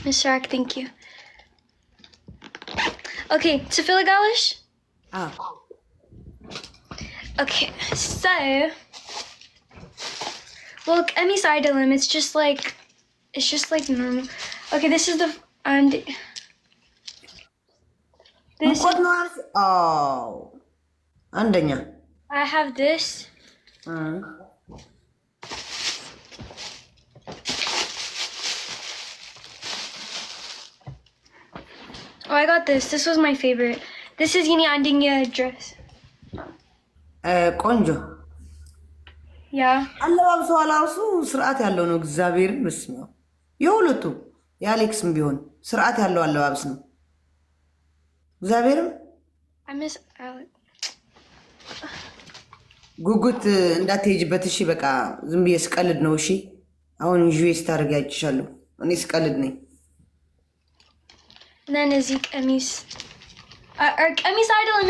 Mr. Ack, thank you. Okay, ትፈልጋለሽ? Okay, so well, ቀሚስ አይደለም. It's just like normal. Okay, this is the and this አንደኛ I have this. Oh, I got this. This was my favorite. This is የኔ አንደኛ dress. ቆንጆ Yeah. አለባብሰው አላብሱ ስርዓት ያለው ነው። እግዚአብሔር ይመስገን። የሁለቱ የአሌክስም ቢሆን ስርዓት ያለው አለባብስ ነው። እግዚአብሔርም I miss Alex. ጉጉት እንዳትሄጂበት እሺ። በቃ ዝም ብዬ ስቀልድ ነው እሺ። አሁን ጁዌስ ታደርጊ አይችሻለሁ። እኔ ስቀልድ ነኝ። Then is ቀሚስ or ቀሚስ አይደለም.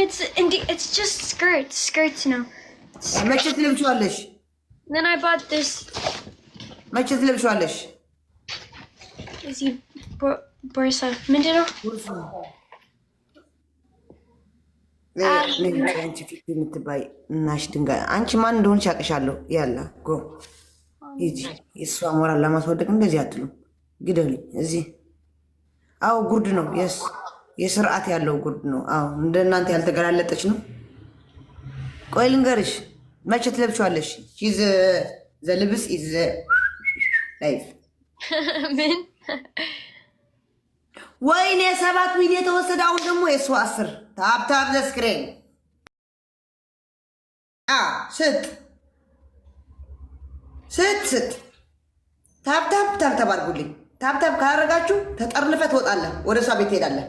It's just skirts now. መቼ ትለብሺዋለሽ? Then I bought this. መቼ ትለብሺዋለሽ? እዚህ ቦርሳ ምንድን ነው? አንቺ ፊት የምትባይ እናሽ ድንጋይ አንቺ ማን እንደሆንሽ አውቅሻለሁ። ያላ ጎ ሂጂ። የእሷ ሞራል ለማስወደቅ እንደዚህ አትሉም። ግደሉኝ እዚህ። አዎ ጉርድ ነው። የስርዓት ያለው ጉርድ ነው። አዎ እንደ እናንተ ያልተገላለጠች ነው። ቆይ ልንገርሽ፣ መቼ ትለብሺዋለሽ? ሺዝ ዘ ልብስ ኢዝ ላይፍ ምን ወይኔ 7 ሚሊዮን የተወሰደ። አሁን ደግሞ የእሷ 10 ታፕታፕ ዘ ስክሪን ስጥ ታፕታፕ አድርጉልኝ። ታፕታፕ ካደረጋችሁ ተጠርንፈ ትወጣለህ። ወደ እሷ ቤት ትሄዳለህ።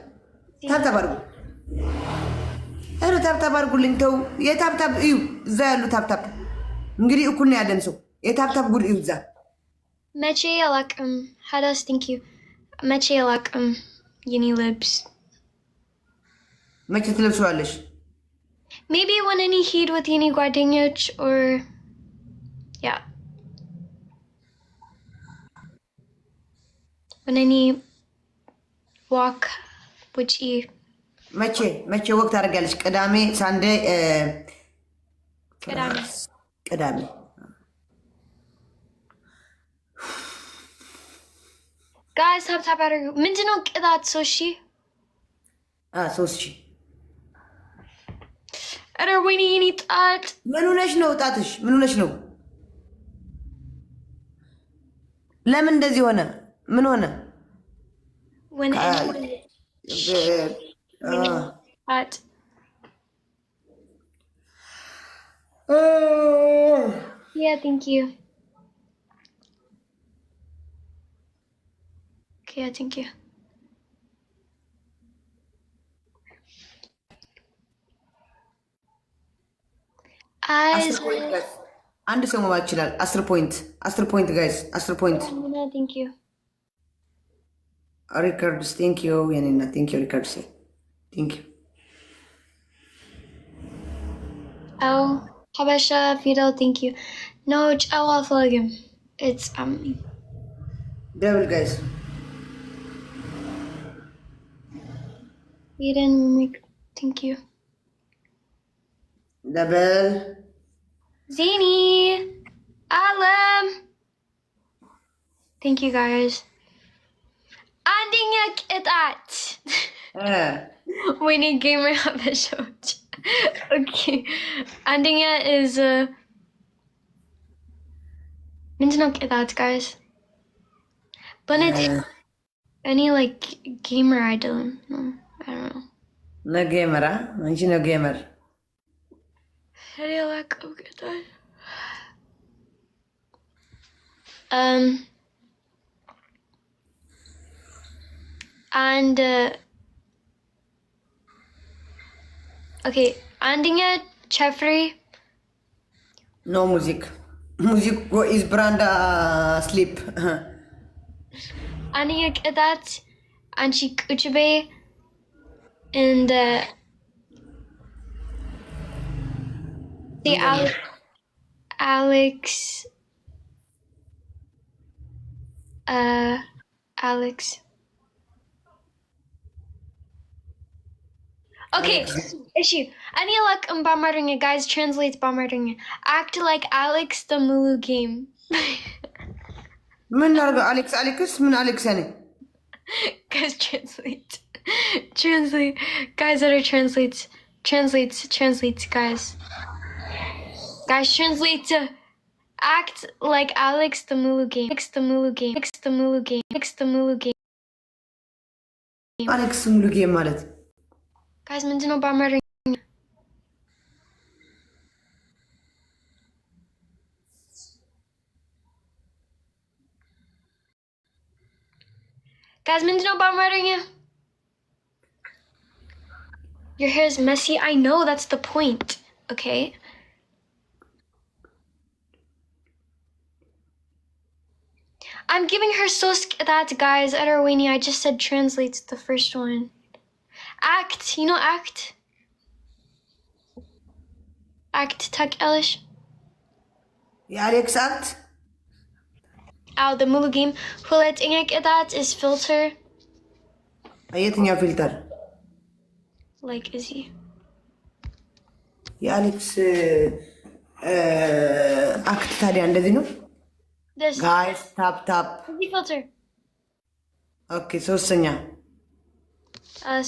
ታፕታፕ አድርጉ። ኧረ ታፕታፕ አድርጉልኝ። ተው የታፕታፕ እዩ። እዛ ያሉ ታፕታፕ እንግዲህ እኩል ነው ያለን ሰው። የታፕታፕ ጉድ እዩ። እዛ መቼ አላውቅም። ሀዳስ ቲንክ ዩ መቼ አላውቅም። የኔ ልብስ መቼ ትለብሺዋለሽ? maybe when እኔ ሄድ with የኔ ጓደኞች or yeah when እኔ walk ውጪ መቼ ወቅት ታደርጊያለሽ? ቅዳሜ ሳንዴ ቅዳሜ ጋይስ ታፕታፕ አድርጉ። ምንድን ነው ቅጣት? 3,000 ኧረ ወይኔ የኔ ጣት። ምን ሆነሽ ነው? ጣትሽ ምን ሆነሽ ነው? ለምን እንደዚህ ሆነ? ምን ሆነ? ጣት yeah thank you okay thank you አንድ ሰው መባል ይችላል። 10 ፖይንት ጋይስ 10 ፖይንት thank you ሪከርድስ ቴንክ ዩ የኔና ቴንክ ዩ ሪከርድስ ቴንክ ዩ oh ሀበሻ ፊደል ቴንክ ዩ no ጨው አልፈልግም it's ደብል ጋይስ Eden thank you ደብል Zini Alam thank you guys አንደኛ ቅጣት ወይኔ ጌመር ሀበሻዎች okay አንደኛ is ምንድነው ቅጣት guys በእውነት እኔ like gamer አይደለም no I don't know ነው ጌመራ አንቺ ነው ጌመር እኔ አላውቅም ቅጣት and okay አንደኛ ቸፍሪ ኖ ሙዚክ is branda sleep አንደኛ ቅጣት አንቺ ቁጭ በይ and the Alex Okay, issue. Any luck in Bamardinga? Guys, translate Bamardinga. Act like Alex the Mulu game. ምን አርገው አሌክስ ምን አሌክስ ያኔ Guys, translate. Translate. Guys that are translate, guys. Guys, translate to act like Alex the Mulu game. Alex the Mulu game. Alex the Mulu game. Alex the Mulu game. አሌክስ ሙሉ ጌም ማለት Guys, ምንድነው በአማርኛ? Guys, ምንድነው በአማርኛ? Your hair is messy. I know, that's the point. Okay? I'm giving her that, guys, at Arwini. I just said translate the first one. Act. You know act? Act. Tak Elish. የአሌክስ አክት Ow, the Mulu game. Hulet ingek that is filter. የትኛው ፊልተር Like, is he? የአሌክስ አክት ታዲያ እንደዚህ ነው This. ጋይስ ታፕ Is he filter? ኦኬ ሶስተኛ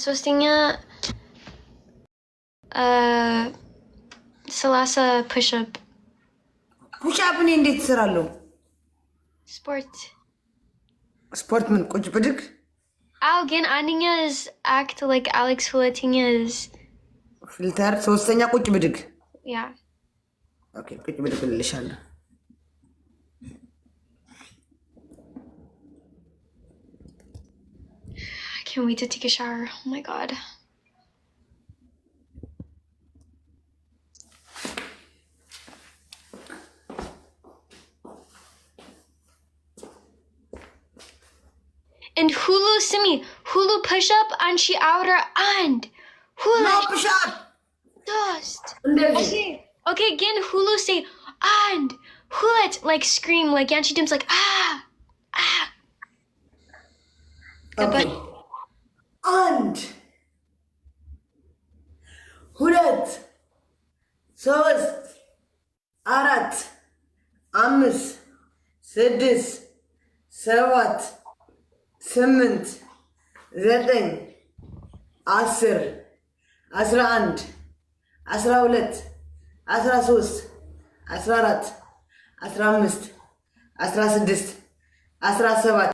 ሶስተኛ Salasa push-up. ፑሽአፕ እኔ እንዴት እሰራለሁ ስፖርት ምን ቁጭ ብድግ Again, Aninya is act like Alex Huletinya is. ፊልተር ሶስተኛ ቁጭ ብድግ Yeah. ኦኬ ቁጭ ብድግ ልልሻለሁ I can't wait to take a shower. Oh my god. And Hulu Simi, Hulu push up and she outer and Hulu ኖ ፑሽአፕ dust. እንደዚህ Okay, again Hulu say and Hulet like scream like Yanchi Dim's like ah. ኦኬ አንድ ሁለት ሶስት አራት አምስት ስድስት ሰባት ስምንት ዘጠኝ 10 11 12 13 14 15 16 17